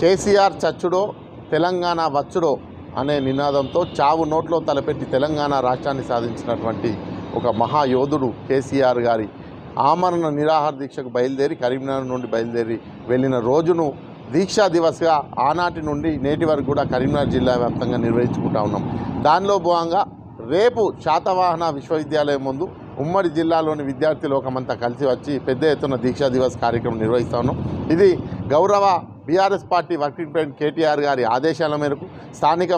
కేసీఆర్ చచ్చుడో తెలంగాణ వచ్చుడో అనే నినాదంతో చావు నోట్లో తలపెట్టి తెలంగాణ రాష్ట్రాన్ని సాధించినటువంటి ఒక మహాయోధుడు కేసీఆర్ గారి ఆమరణ నిరాహార దీక్షకు బయలుదేరి కరీంనగర్ నుండి బయలుదేరి వెళ్ళిన రోజును దీక్షా దివస్గా ఆనాటి నుండి నేటి వరకు కూడా కరీంనగర్ జిల్లా వ్యాప్తంగా నిర్వహించుకుంటా ఉన్నాం. దానిలో భాగంగా రేపు శాతవాహన విశ్వవిద్యాలయం ముందు ఉమ్మడి జిల్లాలోని విద్యార్థి లోకమంతా కలిసి వచ్చి పెద్ద ఎత్తున దీక్షా దివస్ కార్యక్రమం నిర్వహిస్తా ఉన్నాం. ఇది గౌరవ BRS party working president KTR గారి ఆదేశాల మేరకు స్థానిక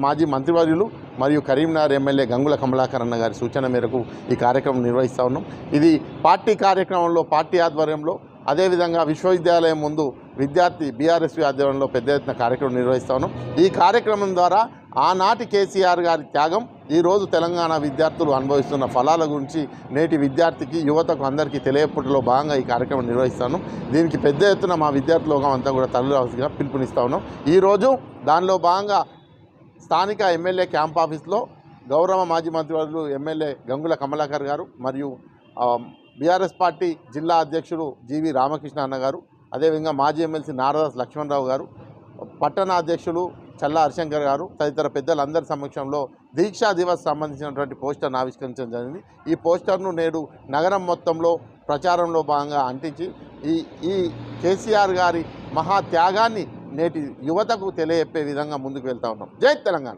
మాజీ మంత్రివర్యులు మరియు కరీంనగర్ ఎమ్మెల్యే గంగుల కమలాకర్ అన్న గారి సూచన మేరకు ఈ కార్యక్రమం నిర్వహిస్తూ ఉన్నాం. ఇది పార్టీ కార్యక్రమంలో పార్టీ ఆధ్వర్యంలో అదేవిధంగా విశ్వవిద్యాలయం ముందు విద్యార్థి బీఆర్ఎస్ ఆధ్వర్యంలో పెద్ద ఎత్తున కార్యక్రమం నిర్వహిస్తూ ఉన్నాం. ఈ కార్యక్రమం ద్వారా ఆనాటి కేసీఆర్ గారి త్యాగం ఈరోజు తెలంగాణ విద్యార్థులు అనుభవిస్తున్న ఫలాల గురించి నేటి విద్యార్థికి యువతకు అందరికీ తెలియపట్లో భాగంగా ఈ కార్యక్రమం నిర్వహిస్తాను. దీనికి పెద్ద ఎత్తున మా విద్యార్థి లోకం అంతా కూడా తల్లిగా పిలుపునిస్తా ఉన్నాం. ఈరోజు దానిలో భాగంగా స్థానిక ఎమ్మెల్యే క్యాంప్ ఆఫీస్లో గౌరవ మాజీ మంత్రివర్యులు ఎమ్మెల్యే గంగుల కమలాకర్ గారు మరియు బీఆర్ఎస్ పార్టీ జిల్లా అధ్యక్షుడు జీవి రామకృష్ణ అన్న గారు, అదేవిధంగా మాజీ ఎమ్మెల్సీ నారదాస్ లక్ష్మణరావు గారు, పట్టణ అధ్యక్షులు చల్లా హరిశంకర్ గారు తదితర పెద్దలందరి సమక్షంలో దీక్షా దివస్ సంబంధించినటువంటి పోస్టర్ను ఆవిష్కరించడం జరిగింది. ఈ పోస్టర్ను నేడు నగరం మొత్తంలో ప్రచారంలో భాగంగా అంటించి ఈ కేసీఆర్ గారి మహా త్యాగాన్ని నేటి యువతకు తెలియజెప్పే విధంగా ముందుకు వెళ్తా ఉన్నాం. జై తెలంగాణ.